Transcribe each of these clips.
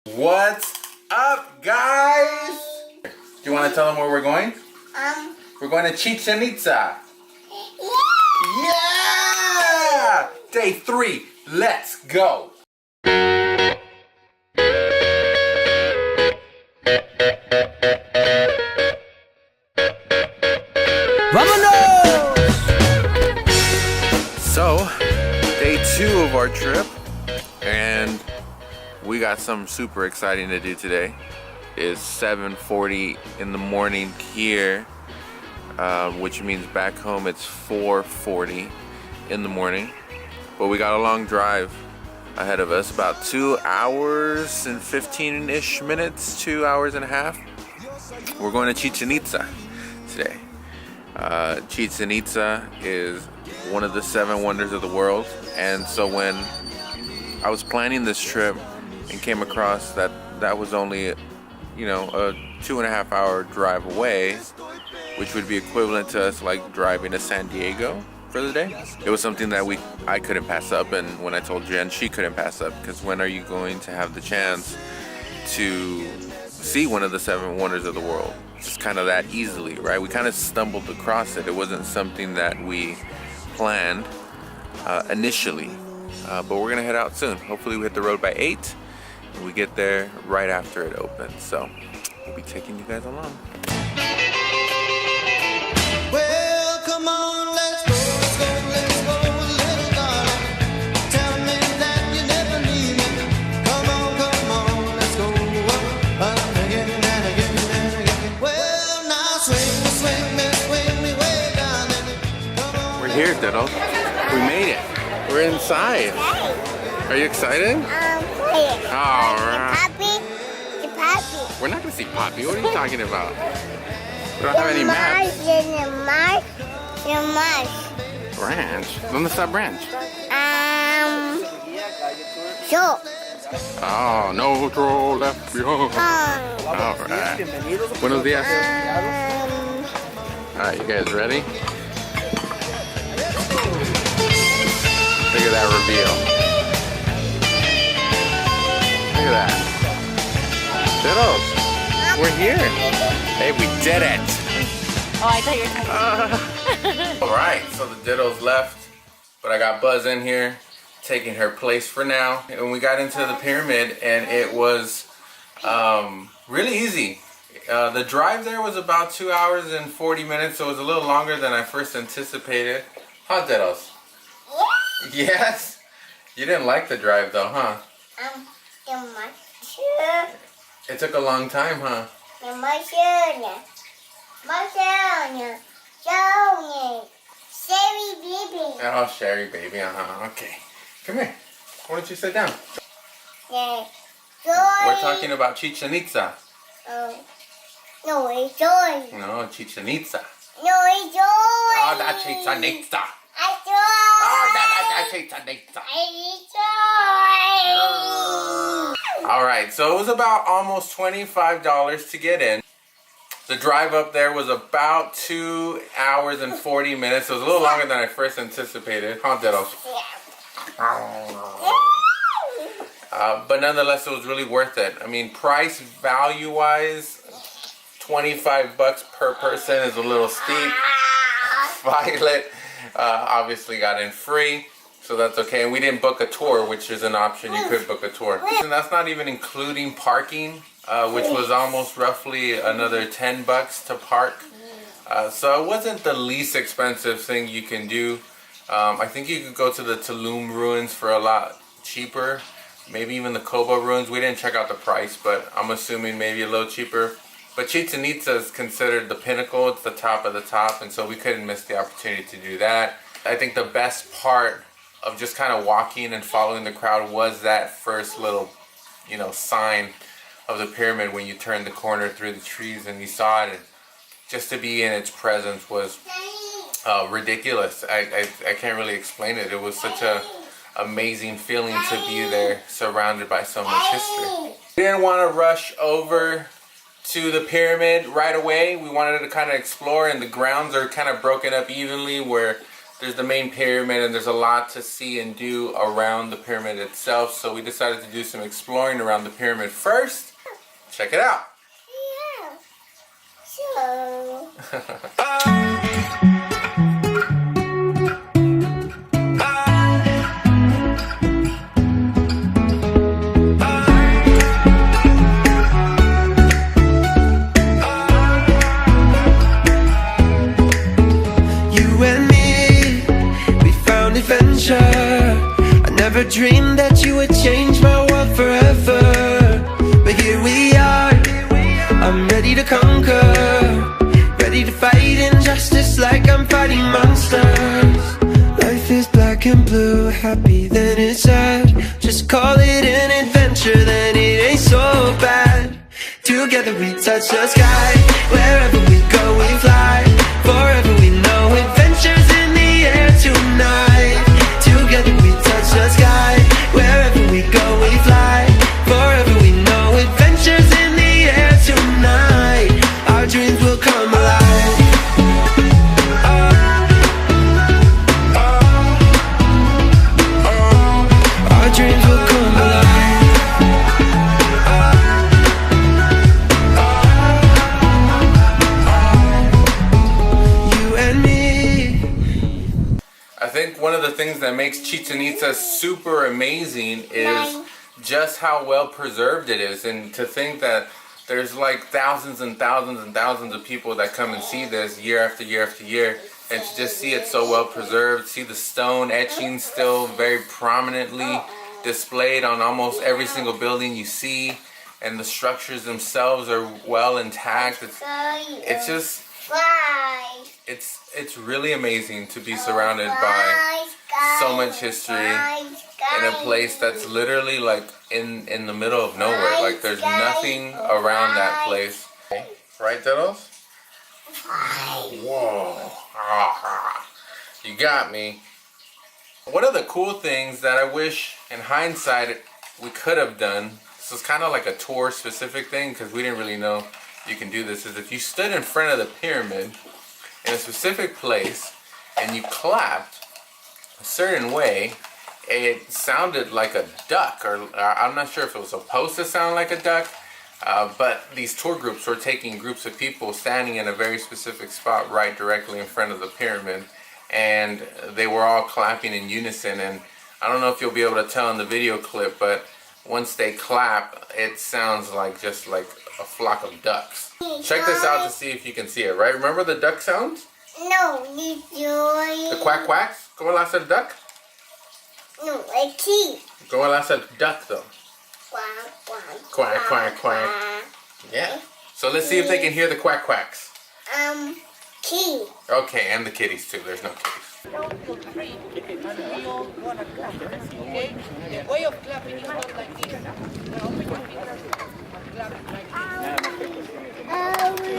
What's up, guys? Do you want to tell them where we're going? We're going to Chichen Itza. Yeah! Day 3. Let's go. So, day 2 of our trip, and we got something super exciting to do today. It's 7:40 in the morning here, which means back home it's 4:40 in the morning. But we got a long drive ahead of us, about 2 hours and 15-ish minutes, 2 hours and a half. We're going to Chichen Itza today. Chichen Itza is one of the 7 wonders of the world, and so when I was planning this trip and came across that was only, a 2.5 hour drive away, which would be equivalent to us like driving to San Diego for the day. It was something that I couldn't pass up, and when I told Jen, she couldn't pass up, because when are you going to have the chance to see one of the 7 wonders of the world? Just kind of that easily, right? We kind of stumbled across it. It wasn't something that we planned initially, but we're gonna head out soon. Hopefully we hit the road by 8 and we get there right after it opens. So we'll be taking you guys along. Well, come on, let's go, little darling. Tell me that you never leave me. Come on, let's go. Again and again and again. Well, now swing me way down. Come on. We're here, Diddle. We made it. We're inside. Are you excited? All right. Poppy. We're not gonna see Poppy. What are you talking about? We don't have any maps. Branch? ¿Dónde está Branch? Yo. Oh, no troll left behind. All right. Buenos días. All right, you guys ready? Look at that reveal. Look at that. Diddles, we're here. Hey, we did it. Oh, I thought you were talking. All right, so the Diddles left, but I got Buzz in here, taking her place for now. And we got into the pyramid, and it was really easy. The drive there was about 2 hours and 40 minutes, so it was a little longer than I first anticipated. Huh, Diddles? Yes? You didn't like the drive though, huh? It took a long time, huh? Oh, Sherry baby, okay. Come here. Why don't you sit down? We're talking about Chichen Itza. No, it's joy. No, Chichen Itza. No, it's joy. Oh, that's Chichen Itza. Oh, that's Chichen Itza. All right, so it was about almost $25 to get in. The drive up there was about 2 hours and 40 minutes. It was a little longer than I first anticipated. Huh, Diddles? But nonetheless, it was really worth it. I mean, price value wise, $25 per person is a little steep. Violet obviously got in free, so that's okay. And we didn't book a tour, which is an option. You could book a tour. And that's not even including parking, which was almost roughly another $10 to park. So it wasn't the least expensive thing you can do. I think you could go to the Tulum ruins for a lot cheaper. Maybe even the Koba ruins. We didn't check out the price, but I'm assuming maybe a little cheaper. But Chichen Itza is considered the pinnacle. It's the top of the top, and so we couldn't miss the opportunity to do that. I think the best part of just kind of walking and following the crowd was that first little, sign of the pyramid when you turned the corner through the trees and you saw it. And just to be in its presence was ridiculous. I can't really explain it. It was such a amazing feeling to be there, surrounded by so much history. We didn't want to rush over to the pyramid right away. We wanted to kind of explore, and the grounds are kind of broken up evenly, where there's the main pyramid, and there's a lot to see and do around the pyramid itself. So we decided to do some exploring around the pyramid first. Check it out. Yeah. So. I never dreamed that you would change my world forever, but here we are. I'm ready to conquer, ready to fight injustice like I'm fighting monsters. Life is black and blue, happy then it's sad. Just call it an adventure, then it ain't so bad. Together we touch the sky, wherever we go we fly. Forever we know adventures in the air tonight. Together we touch the sky, wherever we go we fly. Forever we know adventures in the air tonight. Our dreams will come alive. Our dreams will come alive. You and me. I think one of the things that makes Chichen Itza super amazing is just how well preserved it is, and to think that there's like thousands and thousands and thousands of people that come and see this year after year after year, and to just see it so well preserved, see the stone etchings still very prominently displayed on almost every single building you see, and the structures themselves are well intact. It's just it's really amazing to be surrounded by so much history in a place that's literally like in the middle of nowhere. Like there's nothing around that place. Right, Diddles? Whoa. You got me. One of the cool things that I wish in hindsight we could have done, this is kind of like a tour specific thing because we didn't really know you can do this, is if you stood in front of the pyramid in a specific place and you clapped a certain way, it sounded like a duck, or I'm not sure if it was supposed to sound like a duck, but these tour groups were taking groups of people standing in a very specific spot right directly in front of the pyramid, and they were all clapping in unison. And I don't know if you'll be able to tell in the video clip, but once they clap, it sounds like just like a flock of ducks. Check this out to see if you can see it, right? Remember the duck sounds? No, the quack quacks? ¿Cómo la hace el duck? No, a key. ¿Cómo la hace el duck though? Quack, quack, Quack, quack, quack. Yeah. So let's see if they can hear the quack quacks. Key. Okay, and the kitties too. There's no kitties. Count to 3, and we all wanna clap, okay? The way of clapping is not like this. Now open your fingers and clap like this.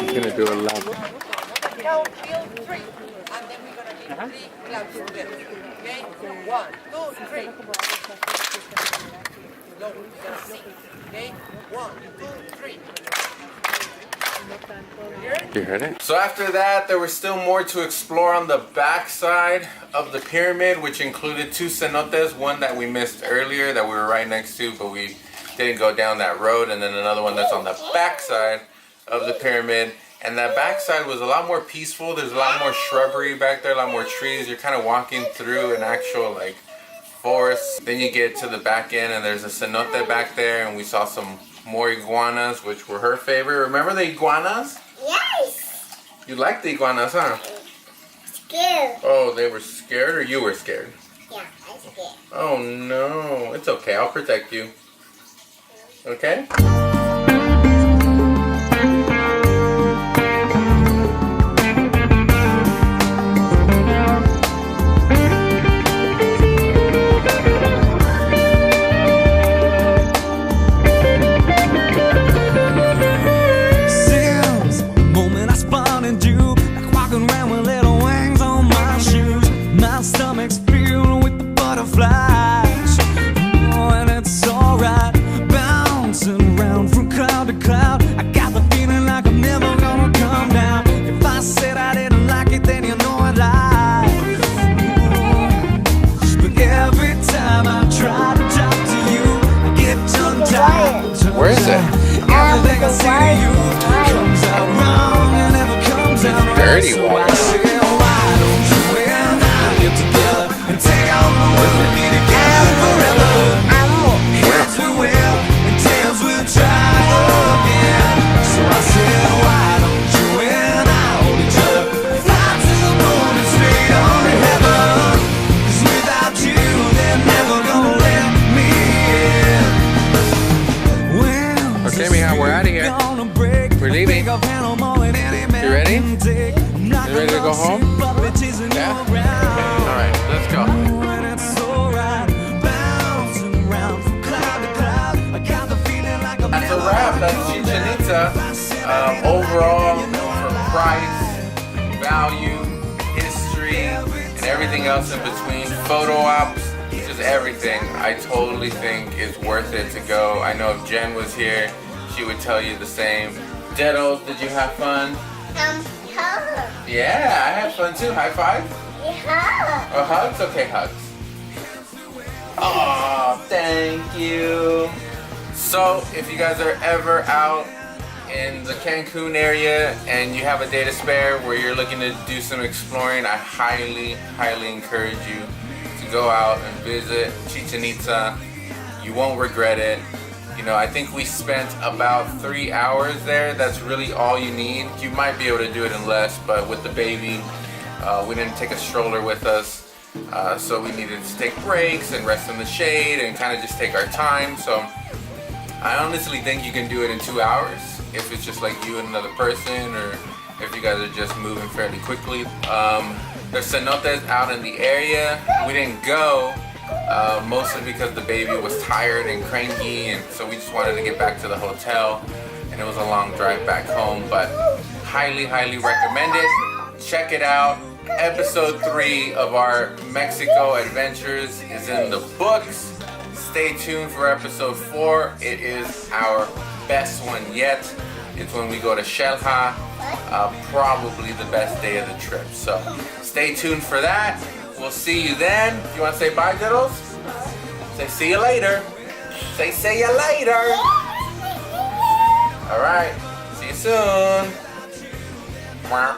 He's gonna do a loud. Count till 3, and then we're gonna give 3 claps together, okay? 1, 2, 3. Slowly, we're gonna sing, okay? 1, 2, 3. You heard it? So after that, there was still more to explore on the back side of the pyramid, which included 2 cenotes, one that we missed earlier that we were right next to, but we didn't go down that road, and then another one that's on the back side of the pyramid. And that back side was a lot more peaceful. There's a lot more shrubbery back there, a lot more trees. You're kind of walking through an actual like forest. Then you get to the back end, and there's a cenote back there, and we saw some more iguanas, which were her favorite. Remember the iguanas? Yes. You liked the iguanas, huh? Scared. Oh, they were scared, or you were scared? Yeah, I'm scared. Oh no, it's okay. I'll protect you. Okay? Stomach's filled with the butterflies. Oh, and it's alright, bouncing around Everything I say to you comes out wrong and never comes out right. Dirty So water. I say, why don't you and I get together and take on the world and be together forever? Heads we will and tails we'll try again. So I said, why don't you and I hold each other, fly to the moon and straight on to heaven? 'Cause without you, they're never gonna let me in. When's Okay, Mija, we're out of here. gonna break? We're leaving. Think I've handled more than any man You ready? can take. Not You ready to go home? puppet chasing Yeah? you around. All right, let's go. When it's so right, bouncing around from cloud to cloud. I got the feeling like I'm That's a never wrap. That's Chichen Itza. Overall, for price, value, history, and everything else in between, photo ops, just everything, I totally think is worth it to go. I know if Jen was here, she would tell you the same. Diddles, did you have fun? Hug. Yeah, I had fun too. High five? Yeah. Oh, hugs? Okay, hugs. Oh, thank you. So, if you guys are ever out in the Cancun area and you have a day to spare where you're looking to do some exploring, I highly, highly encourage you to go out and visit Chichen Itza. You won't regret it. You know, I think we spent about 3 hours there. That's really all you need. You might be able to do it in less, but with the baby, we didn't take a stroller with us. So we needed to take breaks and rest in the shade and kind of just take our time. So I honestly think you can do it in 2 hours if it's just like you and another person, or if you guys are just moving fairly quickly. There's cenotes out in the area. We didn't go mostly because the baby was tired and cranky, and so we just wanted to get back to the hotel, and it was a long drive back home. But highly, highly recommend it. Check it out. Episode 3 of our Mexico adventures is in the books. Stay tuned for episode 4. It is our best one yet. It's when we go to Xel-Há, probably the best day of the trip. So stay tuned for that. We'll see you then. You want to say bye, Diddles? Say see you later. Say see you later. All right. See you soon. Mwah.